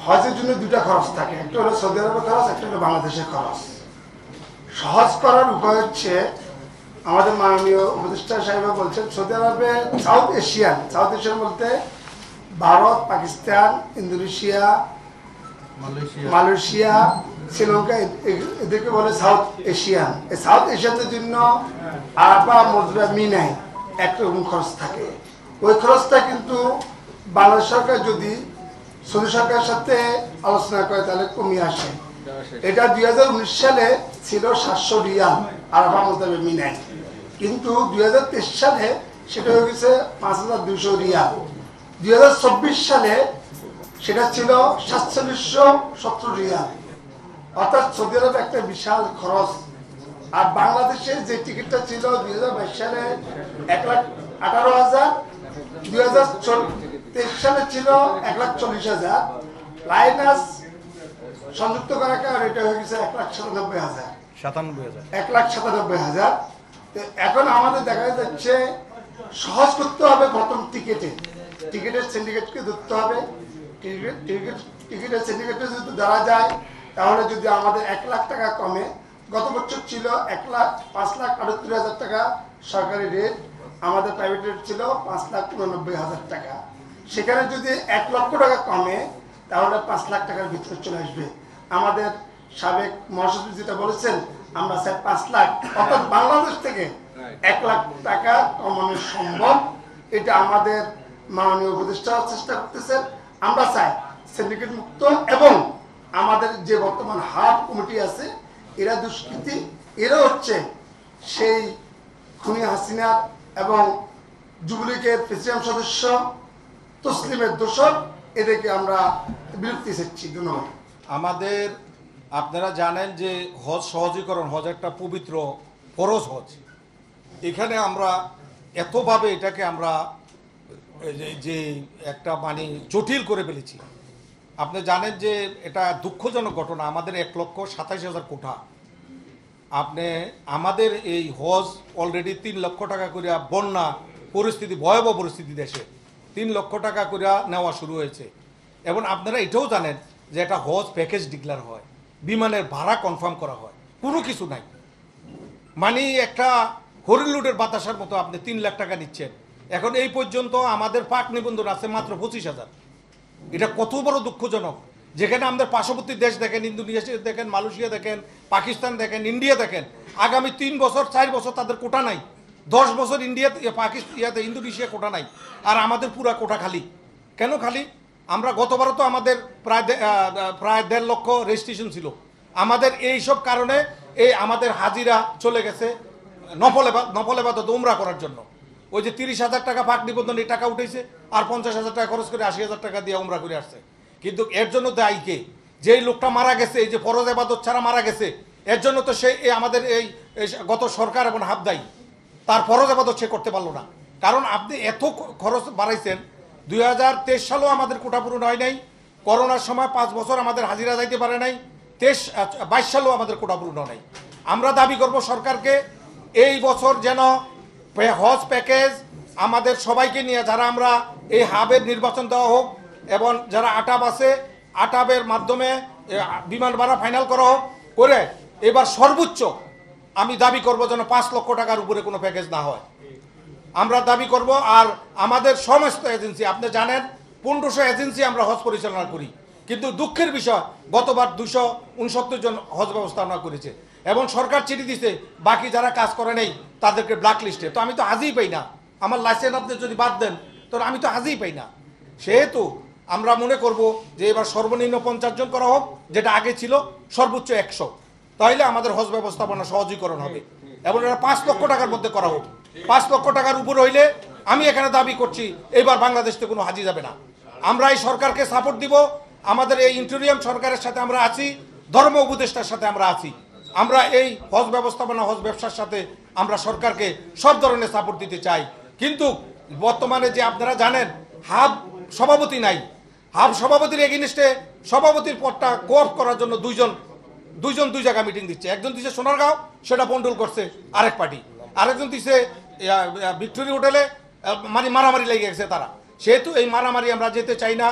হজের জন্য দুটা খরচ থাকে, একটা হলো সৌদি আরবের খরচ, একটা হলো বাংলাদেশের খরচ। সহজ করার উপায় হচ্ছে আমাদের মাননীয় উপদেষ্টা সাহেব বলছেন সৌদি আরবে সাউথ এশিয়ান বলতে ভারত, পাকিস্তান, ইন্দোনেশিয়া, মালয়েশিয়া, শ্রীলঙ্কা, এদেরকে বলে সাউথ এশিয়ান। এই সাউথ এশিয়ানদের জন্য আরাফা, মুজদা, মিনায় একরকম খরচ থাকে। ওই খরচটা কিন্তু বাংলাদেশ সরকার যদি সৌদি সরকারের সাথে আলোচনা করে তাহলে কমিয়ে আসে। এটা 2019 সালে ছিল 700 রিয়াল আরাফা, মুজদা, মিনায়, কিন্তু 2023 সালে সেটা হয়ে গেছে 5200 রিয়াল। 2024 সালে সেটা ছিল 4770 রিয়াল। অর্থাৎ সৌদি আরব একটা বিশাল খরচ। আর বাংলাদেশে যে টিকিটটা ছিল 2022 সালে 1,18,000, 2023 সালে ছিল 1,40,000, প্লাস সংযুক্ত করার কারণে এটা হয়ে গেছে 1,97,000। এখন আমাদের দেখা যাচ্ছে সহজ করতে হবে। প্রথম টিকিটের সিন্ডিকেটকে ধরতে হবে। টিকিটের সিন্ডিকেটে যদি ধরা যায় তাহলে যদি আমাদের 1 লাখ টাকা কমে, গত বছর ছিল 5,38,000 টাকা সরকারি রেট, আমাদের প্রাইভেট রেট ছিল 5,89,000 টাকা। সেখানে যদি 1 লক্ষ টাকা কমে তাহলে 5 লাখ টাকার ভিতরে চলে আসবে। আমাদের সাবেক মহাসচিব যেটা বলেছেন, আমরা স্যার 5 লাখ, অর্থাৎ বাংলাদেশ থেকে 1 লাখ টাকা কমানো সম্ভব। এটা আমাদের মাননীয় উপদেষ্টা চেষ্টা করতেছেন। আমরা চাই সিন্ডিকেট মুক্ত, এবং আমাদের যে বর্তমান হাব কমিটি আছে এরা দুষ্কৃতী, এরা হচ্ছে সেই খুনি হাসিনার এবং যুবলীগের প্রেসিডেন্ট সদস্য তসলিমের দোষর। এদেরকে আমরা বিরক্তি চাচ্ছি। ধন্যবাদ। আমাদের আপনারা জানেন যে হজ সহজীকরণ, হজ একটা পবিত্র ফরজ হজ। এখানে আমরা এতভাবে এটাকে আমরা যে একটা মানে জটিল করে ফেলেছি। আপনি জানেন যে এটা দুঃখজনক ঘটনা। আমাদের 1,27,000 কোঠা, আপনি আমাদের এই হজ অলরেডি 3 লক্ষ টাকা করে বন্যা পরিস্থিতি, ভয়াবহ পরিস্থিতি দেশে 3 লক্ষ টাকা করে নেওয়া শুরু হয়েছে। এবং আপনারা এটাও জানেন যে একটা হজ প্যাকেজ ডিক্লেয়ার হয়, বিমানের ভাড়া কনফার্ম করা হয়, কোনো কিছু নাই। মানে একটা হরিলুডের বাতাসার মতো আপনি 3 লাখ টাকা নিচ্ছেন। এখন এই পর্যন্ত আমাদের পাক নিবন্ধন আছে মাত্র 25,000। এটা কত বড় দুঃখজনক। যেখানে আমাদের পার্শ্ববর্তী দেশ দেখেন, ইন্দোনেশিয়া দেখেন, মালয়েশিয়া দেখেন, পাকিস্তান দেখেন, ইন্ডিয়া দেখেন, আগামী 3 বছর 4 বছর তাদের কোটা নাই। 10 বছর ইন্দোনেশিয়া কোটা নাই, আর আমাদের পুরা কোটা খালি। কেন খালি? আমরা গতবারও তো আমাদের প্রায় 1.5 লক্ষ রেজিস্ট্রেশন ছিল। আমাদের এই সব কারণে এই আমাদের হাজিরা চলে গেছে নফল উমরা করার জন্য। ওই যে 30,000 টাকা পাক নিবন্ধন, এই টাকা উঠেছে, আর 50,000 টাকা খরচ করে 80,000 টাকা দিয়ে উমরা করে আসছে। কিন্তু এর জন্য দায়ী কে? যেই লোকটা মারা গেছে, এই যে ফরজ ইবাদত ছাড়া মারা গেছে, এর জন্য তো সে আমাদের এই গত সরকার এবং হাব দায়ী। তার ফরজ ইবাদত সে করতে পারলো না, কারণ আপনি এত খরচ বাড়াইছেন। 2023 সালেও আমাদের কোটা পূরণ হয় নাই। করোনার সময় 5 বছর আমাদের হাজিরা যাইতে পারে নাই। 22 সালেও আমাদের কোটা পূরণ হয় নাই। আমরা দাবি করব সরকারকে, এই বছর যেন হজ প্যাকেজ আমাদের সবাইকে নিয়ে, যারা আমরা এই হাবের নির্বাচন দেওয়া হোক, এবং যারা আটাব আছে আটাবের মাধ্যমে বিমান ভাড়া ফাইনাল করা হোক করে, এবার সর্বোচ্চ আমি দাবি করব যেন 5 লক্ষ টাকার উপরে কোনো প্যাকেজ না হয়। আমরা দাবি করব। আর আমাদের সমস্ত এজেন্সি, আপনি জানেন 1500 এজেন্সি আমরা হজ পরিচালনা করি, কিন্তু দুঃখের বিষয় গতবার 269 জন হজ ব্যবস্থাপনা করেছে, এবং সরকার চিঠি দিছে বাকি যারা কাজ করে নেই তাদেরকে ব্ল্যাক লিস্টে। তো আমি তো হাজিই পাই না, আমার লাইসেন্স আপনি যদি বাদ দেন তো আমি তো হাজিই পাই না। সেহেতু আমরা মনে করব যে এবার সর্বনিম্ন 50 জন করা হোক, যেটা আগে ছিল সর্বোচ্চ 100। তাহলে আমাদের হজ ব্যবস্থাপনা সহজীকরণ হবে, এবং এটা 5 লক্ষ টাকার মধ্যে করা হোক। 5 লক্ষ টাকার উপর হইলে আমি এখানে দাবি করছি এবার বাংলাদেশ থেকে কোনো হাজি যাবে না। আমরা এই সরকারকে সাপোর্ট দিব। আমাদের এই ইন্টেরিয়াম সরকারের সাথে আমরা আছি, ধর্ম উপদেষ্টার সাথে আমরা আছি। আমরা এই হজ ব্যবস্থাপনা, হজ ব্যবসার সাথে আমরা সরকারকে সব ধরনের সাপোর্ট দিতে চাই। কিন্তু বর্তমানে যে আপনারা জানেন হাব সভাপতি নাই, হাব সভাপতির এগেইনস্টে সভাপতির পদটা কোঅপ করার জন্য দুইজন দুই জায়গা মিটিং দিচ্ছে। একজন দিচ্ছে সোনারগাঁও, সেটা বন্ডল করছে আরেক পার্টি, আরেকজন দিচ্ছে ভিক্টোরিয়া হোটেলে, মানে মারামারি লেগে গেছে তারা। সেহেতু এই মারামারি আমরা যেতে চাই না।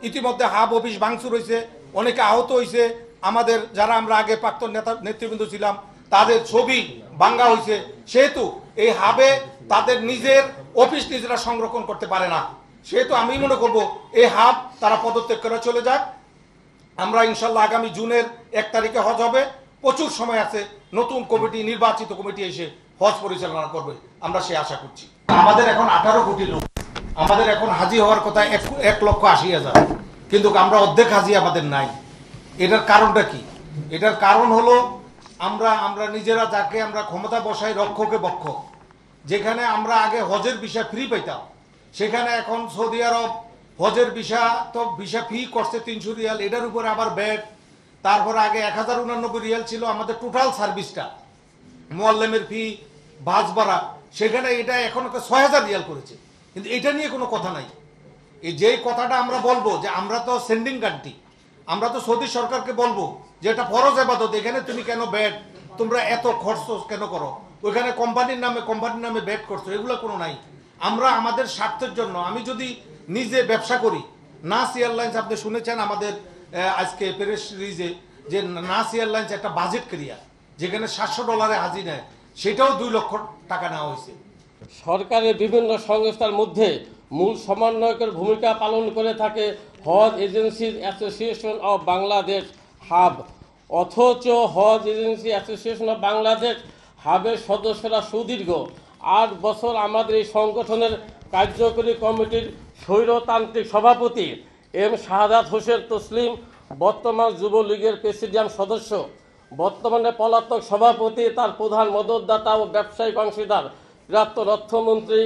ইতিমধ্যে হাব অফিস ভাঙচুর হয়েছে, অনেকে আহত হয়েছে। আমাদের যারা আমরা আগে প্রাক্তন নেতৃবৃন্দ ছিলাম তাদের ছবি ভাঙ্গা হয়েছে। সেহেতু এই হাবে তাদের নিজের অফিস নিজেরা সংরক্ষণ করতে পারে না। সেহেতু আমি মনে করব এই হাব তারা পদত্যাগ করে চলে যাক। আমরা ইনশাল্লাহ আগামী জুনের 1 তারিখে হজ হবে, প্রচুর সময় আছে। নতুন কমিটি, নির্বাচিত কমিটি এসে হজ পরিচালনা করবে, আমরা সে আশা করছি। আমাদের এখন 18 কোটি লোক, আমাদের এখন হাজি হওয়ার কথা 1,80,000, কিন্তু আমরা অর্ধেক হাজি আমাদের নাই। এটার কারণটা কি? এটার কারণ হলো আমরা নিজেরা যাকে আমরা ক্ষমতা বসাই রক্ষকে বক্ষ। যেখানে আমরা আগে হজের ভিসা ফ্রি পাইতাম, সেখানে এখন সৌদি আরব হজের ভিসা ফি করছে 300 রিয়াল, এটার উপরে আবার ব্যাট। তারপর আগে 1089 রিয়াল ছিল আমাদের টোটাল সার্ভিসটা, মুআল্লিমের ফি, বাস ভাড়া, সেখানে এটা এখন 6000 রিয়াল করেছে। কিন্তু এটা নিয়ে কোনো কথা নাই। এই যে কথাটা আমরা বলবো যে আমরা তো সেন্ডিং কান্ট্রি, আমরা তো সৌদি সরকারকে বলবো যে এটা ফরজ ইবাদত, এখানে তুমি কেন ব্যাট, তোমরা এত খরচ কেন করো, ওইখানে কোম্পানির নামে ব্যাট করছো, এগুলো কোনো নাই। আমরা আমাদের স্বার্থের জন্য, আমি যদি নিজে ব্যবসা করি, নাস এয়ারলাইন্স আপনি শুনেছেন আমাদের আজকে প্রেস রিলিজে যে নাস এয়ারলাইন্স একটা বাজেট ক্রিয়ার যেখানে $700 হাজি নেয়, সেটাও 2 লক্ষ টাকা নেওয়া হয়েছে। সরকারের বিভিন্ন সংস্থার মধ্যে মূল সমন্বয়কের ভূমিকা পালন করে থাকে Hajj agencies association of Bangladesh HAAB. অথচ Hajj agency association of Bangladesh হাবের সদস্যরা সুদীর্ঘ 8 বছর আমাদের এই সংগঠনের কার্যকরী কমিটির স্বৈরতান্ত্রিক সভাপতি এম শাহাদাত হোসেন তসলিম, বর্তমান যুবলীগের প্রেসিডিয়াম সদস্য, বর্তমানে পলাতক সভাপতি, তার প্রধান মদতদাতা ও ব্যবসায়িক অংশীদার প্রাক্তন অর্থমন্ত্রী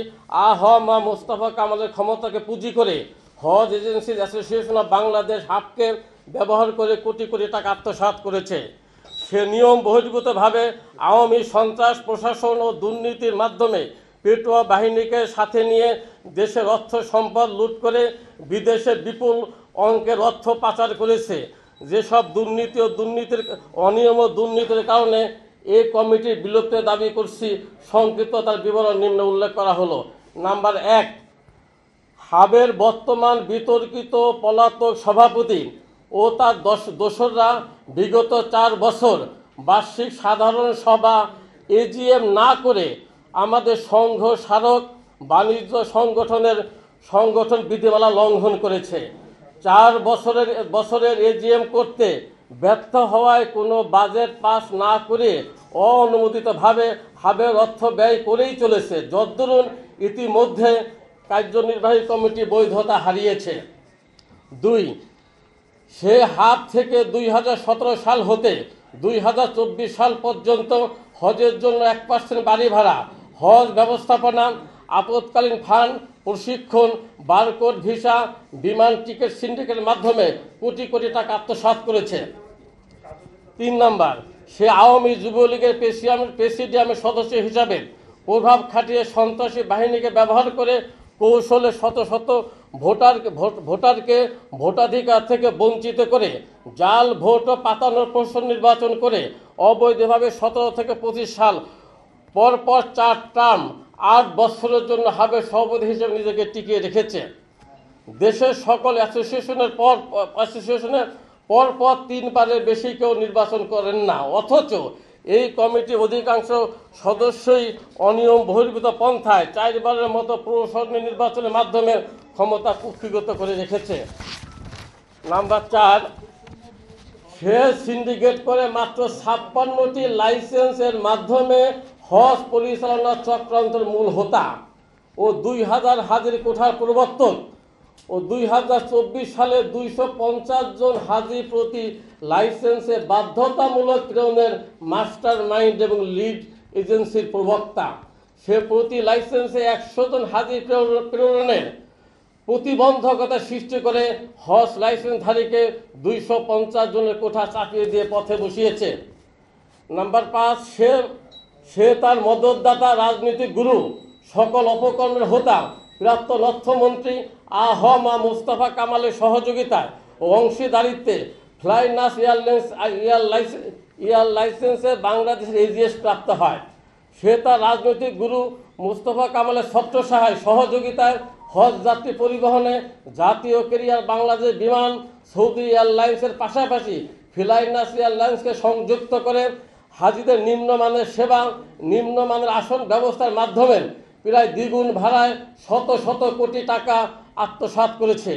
আ.হ.ম মোস্তফা কামালের ক্ষমতাকে পুঁজি করে হজ এজেন্সিজ অ্যাসোসিয়েশন অব বাংলাদেশ হাবকে ব্যবহার করে কোটি কোটি টাকা আত্মসাৎ করেছে। সে নিয়ম বহির্ভূতভাবে আওয়ামী সন্ত্রাস প্রশাসন ও দুর্নীতির মাধ্যমে পেটোয়া বাহিনীকে সাথে নিয়ে দেশের অর্থ সম্পদ লুট করে বিদেশে বিপুল অঙ্কের অর্থ পাচার করেছে। যেসব অনিয়ম ও দুর্নীতির কারণে এই কমিটির বিলুপ্তির দাবি করছি, সংক্ষিপ্ত তার বিবরণ নিম্নে উল্লেখ করা হলো। নাম্বার 1, হাবের বর্তমান বিতর্কিত পলাতক সভাপতি ও তার দোসররা বিগত 4 বছর বার্ষিক সাধারণ সভা এজিএম না করে আমাদের সংঘ স্মারক বাণিজ্য সংগঠন বিধিমালা লঙ্ঘন করেছে। 4 বছরের এজিএম করতে ব্যর্থ হওয়ায় কোনো বাজেট পাস না করে অননুমোদিতভাবে হাবের অর্থ ব্যয় করেই চলেছে। যদ্দরুন ইতিমধ্যে কার্যনির্বাহী কমিটি বৈধতা হারিয়েছে। 2, সে হাব থেকে 2017 সাল হতে 2024 সাল পর্যন্ত হজের জন্য 1% বাড়ি ভাড়া, হজ ব্যবস্থাপনা, আপৎকালীন ফান্ড, প্রশিক্ষণ, বারকোড ভিসা, বিমান টিকিট সিন্ডিকেটের মাধ্যমে কোটি কোটি টাকা আত্মসাৎ করেছে। 3 নাম্বার, সে আওয়ামী যুবলীগের প্রেসিডিয়ামের সদস্য হিসাবে প্রভাব খাটিয়ে সন্ত্রাসী বাহিনীকে ব্যবহার করে কৌশলে শত শত ভোটারকে ভোটাধিকার থেকে বঞ্চিত করে জাল ভোট ও পাতানোর প্রশ্ন নির্বাচন করে অবৈধভাবে 17 থেকে 25 সাল পরপর 4 টার্ম 8 বছরের জন্য হাবের সভাপতি হিসেবে নিজেকে টিকিয়ে রেখেছে। দেশের সকল অ্যাসোসিয়েশনের পরপর 3 বারের বেশি কেউ নির্বাচন করেন না। অথচ এই কমিটির অধিকাংশ সদস্যই অনিয়ম বহির্ভূত পন্থায় 4 বারের মতো প্রশাসনিক নির্বাচনের মাধ্যমে ক্ষমতা কুক্ষিগত করে রেখেছে। নাম্বার 4, সে সিন্ডিকেট করে মাত্র 56টি লাইসেন্সের মাধ্যমে হজ পরিচালনা চক্রান্তের মূল হোতা ও 2000 হাজির কোঠার প্রবর্তক ও 2024 সালে 250 জন হাজি প্রতি লাইসেন্সে বাধ্যতামূলক প্রেরণের মাস্টার মাইন্ড এবং লিড এজেন্সির প্রবক্তা। সে প্রতি লাইসেন্সে 100 জন হাজি প্রেরণের প্রতিবন্ধকতা সৃষ্টি করে হজ লাইসেন্সধারীকে 250 জনের কোঠা চাপিয়ে দিয়ে পথে বসিয়েছে। নাম্বার 5, সে তার মদতদাতা, রাজনৈতিক গুরু, সকল অপকর্মের হোতা প্রাক্তন অর্থমন্ত্রী আ.হ.ম মোস্তফা কামালের সহযোগিতায় ও অংশীদারিত্বে ফ্লাইনাস এয়ার লাইসেন্সে বাংলাদেশের এজিএস প্রাপ্ত হয়। সে তার রাজনৈতিক গুরু মোস্তফা কামালের সহায় সহযোগিতায় হজ যাত্রী পরিবহনে জাতীয় ক্যারিয়ার বাংলাদেশ বিমান সৌদি এয়ারলাইন্সের পাশাপাশি ফ্লাইনাস এয়ারলাইন্সকে সংযুক্ত করে হাজিদের নিম্নমানের সেবা, নিম্নমানের আসন ব্যবস্থার মাধ্যমে প্রায় দ্বিগুণ ভাড়ায় শত শত কোটি টাকা আত্মসাৎ করেছে।